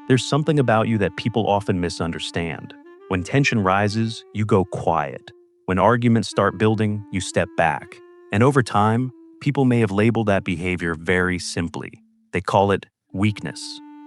There's something about you that people often misunderstand. When tension rises, you go quiet. When arguments start building, you step back. And over time, people may have labeled that behavior very simply. They call it weakness.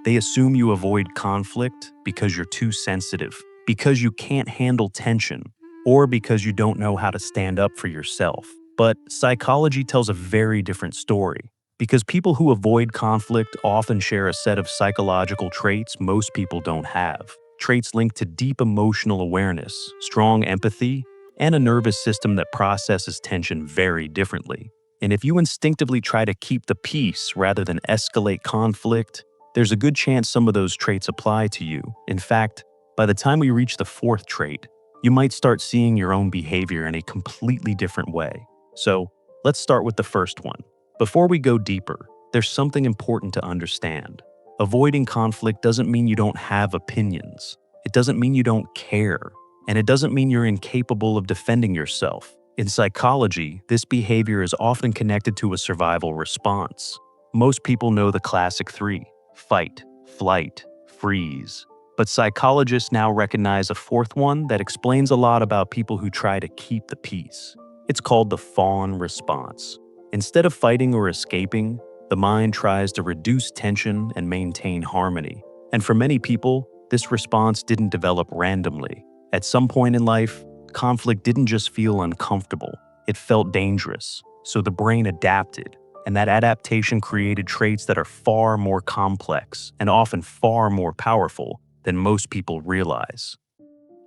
They assume you avoid conflict because you're too sensitive, because you can't handle tension, or because you don't know how to stand up for yourself. But psychology tells a very different story. Because people who avoid conflict often share a set of psychological traits most people don't have. Traits linked to deep emotional awareness, strong empathy, and a nervous system that processes tension very differently. And if you instinctively try to keep the peace rather than escalate conflict, there's a good chance some of those traits apply to you. In fact, by the time we reach the fourth trait, you might start seeing your own behavior in a completely different way. So, let's start with the first one. Before we go deeper, there's something important to understand. Avoiding conflict doesn't mean you don't have opinions. It doesn't mean you don't care. And it doesn't mean you're incapable of defending yourself. In psychology, this behavior is often connected to a survival response. Most people know the classic three: fight, flight, freeze. But psychologists now recognize a fourth one that explains a lot about people who try to keep the peace. It's called the fawn response. Instead of fighting or escaping, the mind tries to reduce tension and maintain harmony. And for many people, this response didn't develop randomly. At some point in life, conflict didn't just feel uncomfortable, it felt dangerous. So the brain adapted, and that adaptation created traits that are far more complex and often far more powerful than most people realize.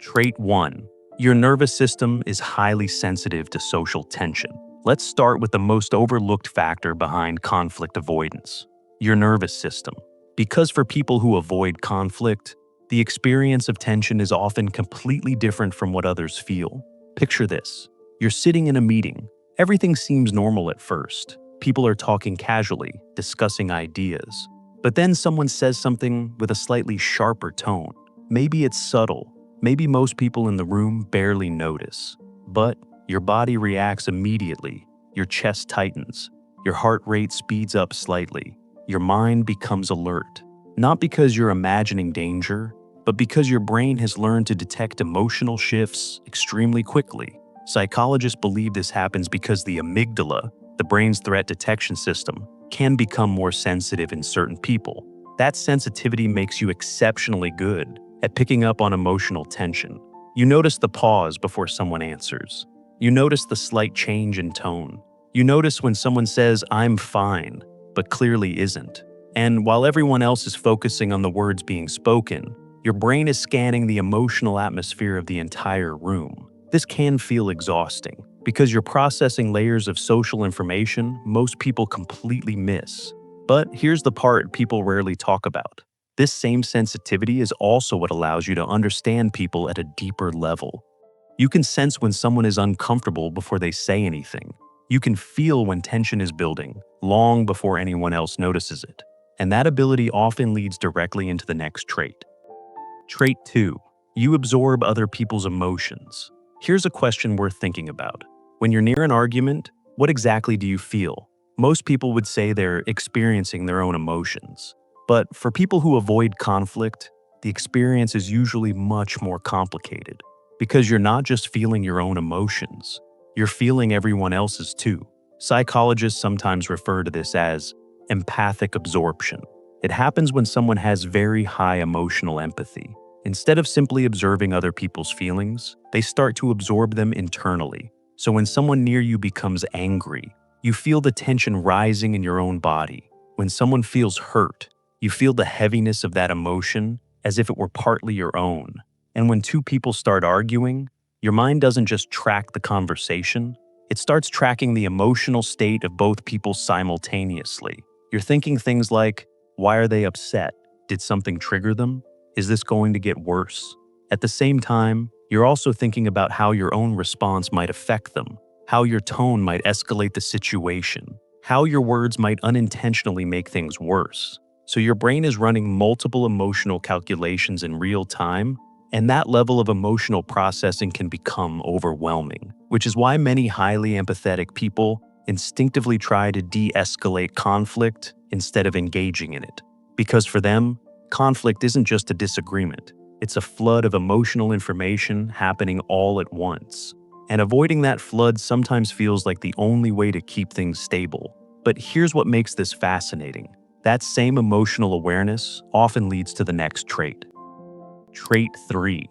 Trait 1. Your nervous system is highly sensitive to social tension. Let's start with the most overlooked factor behind conflict avoidance: your nervous system. Because for people who avoid conflict, the experience of tension is often completely different from what others feel. Picture this. You're sitting in a meeting. Everything seems normal at first. People are talking casually, discussing ideas. But then someone says something with a slightly sharper tone. Maybe it's subtle. Maybe most people in the room barely notice. But your body reacts immediately. Your chest tightens. Your heart rate speeds up slightly. Your mind becomes alert. Not because you're imagining danger, but because your brain has learned to detect emotional shifts extremely quickly. Psychologists believe this happens because the amygdala, the brain's threat detection system, can become more sensitive in certain people. That sensitivity makes you exceptionally good at picking up on emotional tension. You notice the pause before someone answers. You notice the slight change in tone. You notice when someone says, "I'm fine," but clearly isn't. And while everyone else is focusing on the words being spoken, your brain is scanning the emotional atmosphere of the entire room. This can feel exhausting because you're processing layers of social information most people completely miss. But here's the part people rarely talk about. This same sensitivity is also what allows you to understand people at a deeper level. You can sense when someone is uncomfortable before they say anything. You can feel when tension is building, long before anyone else notices it. And that ability often leads directly into the next trait. Trait 2. You absorb other people's emotions. Here's a question worth thinking about. When you're near an argument, what exactly do you feel? Most people would say they're experiencing their own emotions. But for people who avoid conflict, the experience is usually much more complicated. Because you're not just feeling your own emotions, you're feeling everyone else's too. Psychologists sometimes refer to this as empathic absorption. It happens when someone has very high emotional empathy. Instead of simply observing other people's feelings, they start to absorb them internally. So when someone near you becomes angry, you feel the tension rising in your own body. When someone feels hurt, you feel the heaviness of that emotion as if it were partly your own. And when two people start arguing, your mind doesn't just track the conversation, it starts tracking the emotional state of both people simultaneously. You're thinking things like, why are they upset? Did something trigger them? Is this going to get worse? At the same time, you're also thinking about how your own response might affect them, how your tone might escalate the situation, how your words might unintentionally make things worse. So your brain is running multiple emotional calculations in real time, and that level of emotional processing can become overwhelming, which is why many highly empathetic people instinctively try to de-escalate conflict instead of engaging in it. Because for them, Conflict isn't just a disagreement. It's a flood of emotional information happening all at once. And avoiding that flood sometimes feels like the only way to keep things stable. But here's what makes this fascinating. That same emotional awareness often leads to the next trait. Trait 3.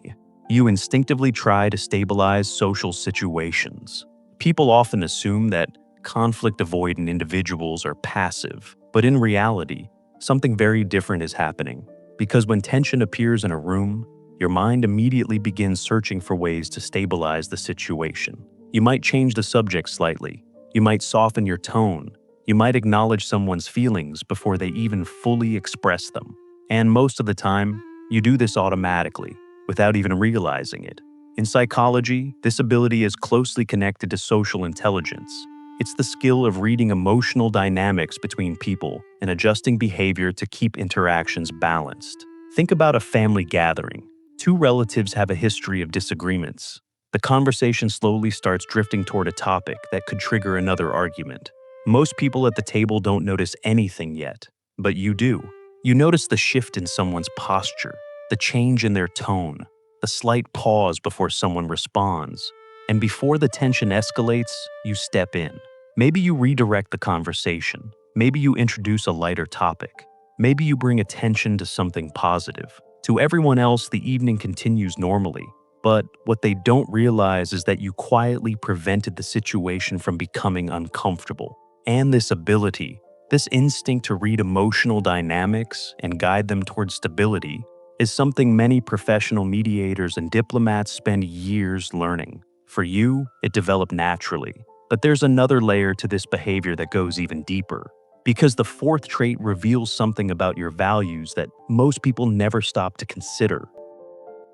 You instinctively try to stabilize social situations. People often assume that conflict-avoidant individuals are passive, but in reality, something very different is happening. Because when tension appears in a room, your mind immediately begins searching for ways to stabilize the situation. You might change the subject slightly. You might soften your tone. You might acknowledge someone's feelings before they even fully express them. And most of the time, you do this automatically, without even realizing it. In psychology, this ability is closely connected to social intelligence. It's the skill of reading emotional dynamics between people and adjusting behavior to keep interactions balanced. Think about a family gathering. Two relatives have a history of disagreements. The conversation slowly starts drifting toward a topic that could trigger another argument. Most people at the table don't notice anything yet, but you do. You notice the shift in someone's posture, the change in their tone, the slight pause before someone responds. And before the tension escalates, you step in. Maybe you redirect the conversation. Maybe you introduce a lighter topic. Maybe you bring attention to something positive. To everyone else, the evening continues normally. But what they don't realize is that you quietly prevented the situation from becoming uncomfortable. And this ability, this instinct to read emotional dynamics and guide them towards stability, is something many professional mediators and diplomats spend years learning. For you, it developed naturally. But there's another layer to this behavior that goes even deeper. Because the fourth trait reveals something about your values that most people never stop to consider.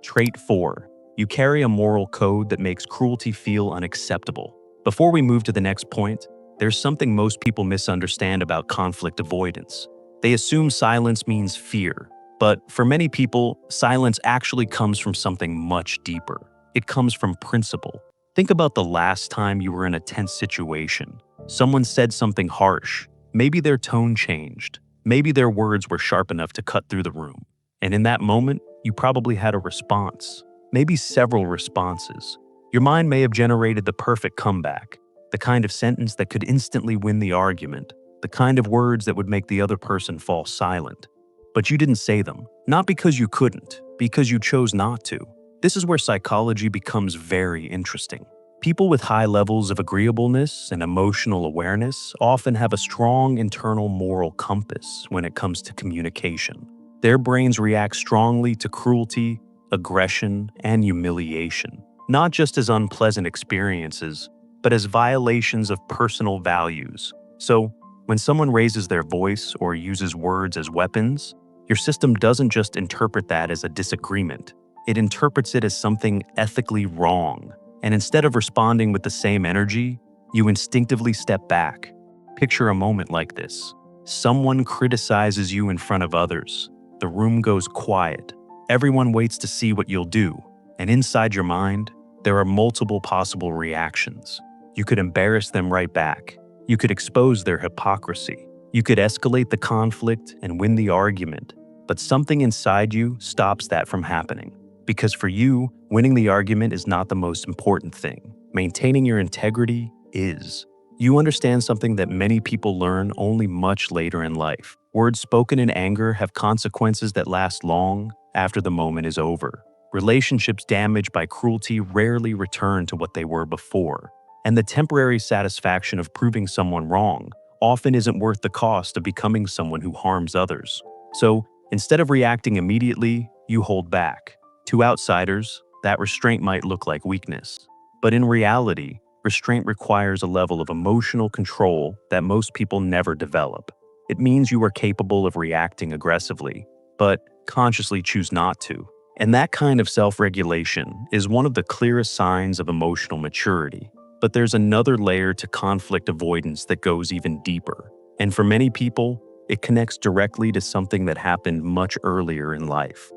Trait 4. You carry a moral code that makes cruelty feel unacceptable. Before we move to the next point, there's something most people misunderstand about conflict avoidance. They assume silence means fear, but for many people, silence actually comes from something much deeper. It comes from principle. Think about the last time you were in a tense situation. Someone said something harsh. Maybe their tone changed. Maybe their words were sharp enough to cut through the room. And in that moment, you probably had a response. Maybe several responses. Your mind may have generated the perfect comeback. The kind of sentence that could instantly win the argument, the kind of words that would make the other person fall silent. But you didn't say them, not because you couldn't, because you chose not to. This is where psychology becomes very interesting. People with high levels of agreeableness and emotional awareness often have a strong internal moral compass when it comes to communication. Their brains react strongly to cruelty, aggression, and humiliation, not just as unpleasant experiences, but as violations of personal values. So, when someone raises their voice or uses words as weapons, your system doesn't just interpret that as a disagreement. It interprets it as something ethically wrong. And instead of responding with the same energy, you instinctively step back. Picture a moment like this. Someone criticizes you in front of others. The room goes quiet. Everyone waits to see what you'll do. And inside your mind, there are multiple possible reactions. You could embarrass them right back. You could expose their hypocrisy. You could escalate the conflict and win the argument. But something inside you stops that from happening. Because for you, winning the argument is not the most important thing. Maintaining your integrity is. You understand something that many people learn only much later in life. Words spoken in anger have consequences that last long after the moment is over. Relationships damaged by cruelty rarely return to what they were before. And the temporary satisfaction of proving someone wrong often isn't worth the cost of becoming someone who harms others. So, instead of reacting immediately, you hold back. To outsiders, that restraint might look like weakness. But in reality, restraint requires a level of emotional control that most people never develop. It means you are capable of reacting aggressively, but consciously choose not to. And that kind of self-regulation is one of the clearest signs of emotional maturity. But there's another layer to conflict avoidance that goes even deeper. And for many people, it connects directly to something that happened much earlier in life.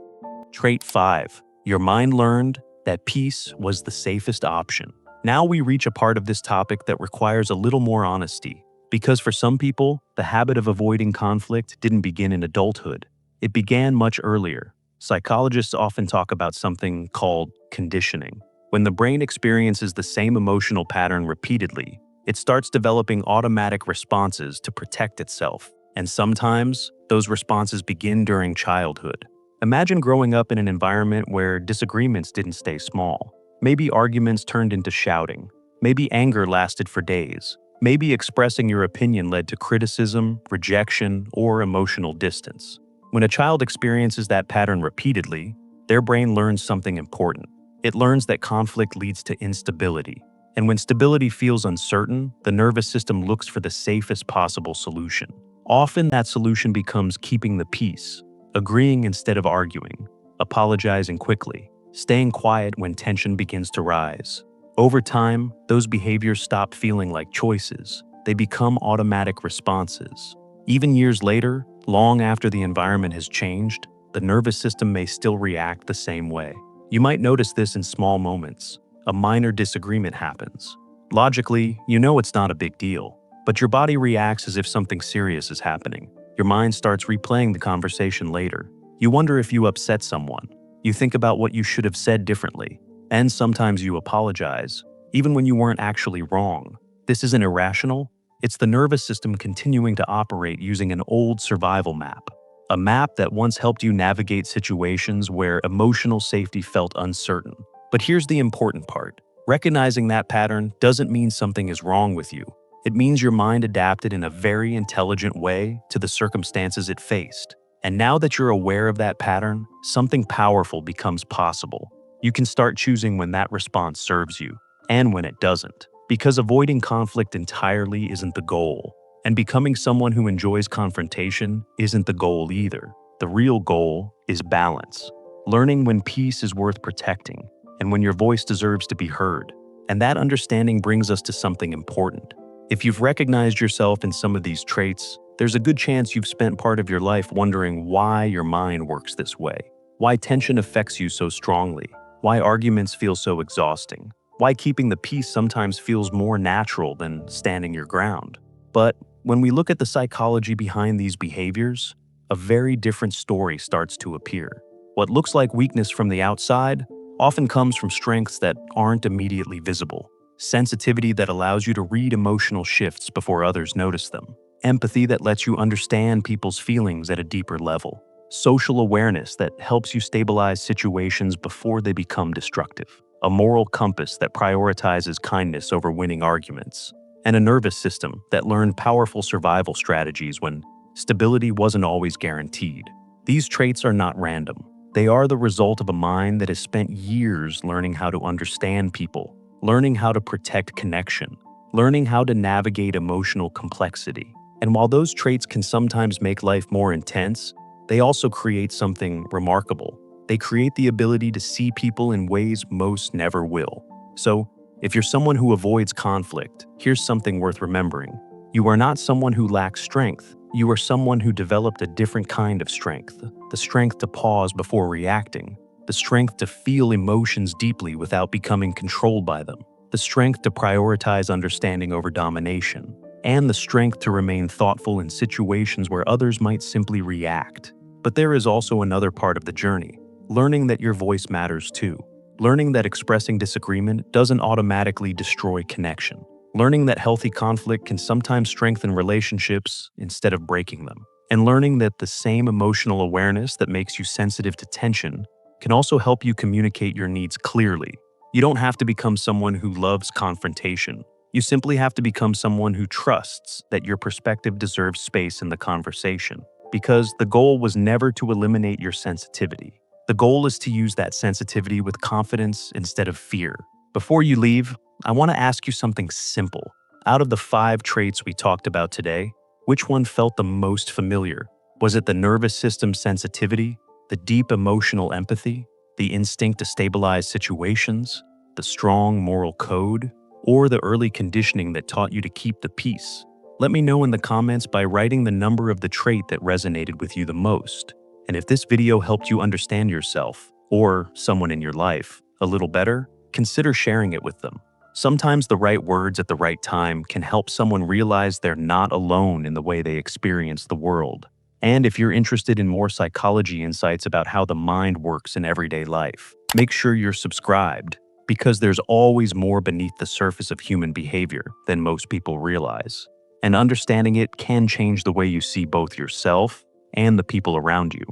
Trait 5. Your mind learned that peace was the safest option. Now we reach a part of this topic that requires a little more honesty. Because for some people, the habit of avoiding conflict didn't begin in adulthood. It began much earlier. Psychologists often talk about something called conditioning. When the brain experiences the same emotional pattern repeatedly, it starts developing automatic responses to protect itself. And sometimes, those responses begin during childhood. Imagine growing up in an environment where disagreements didn't stay small. Maybe arguments turned into shouting. Maybe anger lasted for days. Maybe expressing your opinion led to criticism, rejection, or emotional distance. When a child experiences that pattern repeatedly, their brain learns something important. It learns that conflict leads to instability. And when stability feels uncertain, the nervous system looks for the safest possible solution. Often that solution becomes keeping the peace, agreeing instead of arguing, apologizing quickly, staying quiet when tension begins to rise. Over time, those behaviors stop feeling like choices. They become automatic responses. Even years later, long after the environment has changed, the nervous system may still react the same way. You might notice this in small moments. A minor disagreement happens. Logically, you know it's not a big deal, but your body reacts as if something serious is happening. Your mind starts replaying the conversation later. You wonder if you upset someone. You think about what you should have said differently. And sometimes you apologize, even when you weren't actually wrong. This isn't irrational. It's the nervous system continuing to operate using an old survival map. A map that once helped you navigate situations where emotional safety felt uncertain. But here's the important part. Recognizing that pattern doesn't mean something is wrong with you. It means your mind adapted in a very intelligent way to the circumstances it faced. And now that you're aware of that pattern, something powerful becomes possible. You can start choosing when that response serves you and when it doesn't. Because avoiding conflict entirely isn't the goal. And becoming someone who enjoys confrontation isn't the goal either. The real goal is balance. Learning when peace is worth protecting and when your voice deserves to be heard. And that understanding brings us to something important. If you've recognized yourself in some of these traits, there's a good chance you've spent part of your life wondering why your mind works this way, why tension affects you so strongly, why arguments feel so exhausting, why keeping the peace sometimes feels more natural than standing your ground. But when we look at the psychology behind these behaviors, a very different story starts to appear. What looks like weakness from the outside often comes from strengths that aren't immediately visible. Sensitivity that allows you to read emotional shifts before others notice them. Empathy that lets you understand people's feelings at a deeper level. Social awareness that helps you stabilize situations before they become destructive. A moral compass that prioritizes kindness over winning arguments. And a nervous system that learned powerful survival strategies when stability wasn't always guaranteed. These traits are not random. They are the result of a mind that has spent years learning how to understand people, learning how to protect connection, learning how to navigate emotional complexity. And while those traits can sometimes make life more intense, they also create something remarkable. They create the ability to see people in ways most never will. So, if you're someone who avoids conflict, here's something worth remembering. You are not someone who lacks strength. You are someone who developed a different kind of strength. The strength to pause before reacting. The strength to feel emotions deeply without becoming controlled by them. The strength to prioritize understanding over domination. And the strength to remain thoughtful in situations where others might simply react. But there is also another part of the journey. Learning that your voice matters too. Learning that expressing disagreement doesn't automatically destroy connection. Learning that healthy conflict can sometimes strengthen relationships instead of breaking them. And learning that the same emotional awareness that makes you sensitive to tension can also help you communicate your needs clearly. You don't have to become someone who loves confrontation. You simply have to become someone who trusts that your perspective deserves space in the conversation. Because the goal was never to eliminate your sensitivity. The goal is to use that sensitivity with confidence instead of fear. Before you leave, I want to ask you something simple. Out of the 5 traits we talked about today, which one felt the most familiar? Was it the nervous system sensitivity, the deep emotional empathy, the instinct to stabilize situations, the strong moral code, or the early conditioning that taught you to keep the peace? Let me know in the comments by writing the number of the trait that resonated with you the most. And if this video helped you understand yourself, or someone in your life, a little better, consider sharing it with them. Sometimes the right words at the right time can help someone realize they're not alone in the way they experience the world. And if you're interested in more psychology insights about how the mind works in everyday life, make sure you're subscribed, because there's always more beneath the surface of human behavior than most people realize. And understanding it can change the way you see both yourself and the people around you.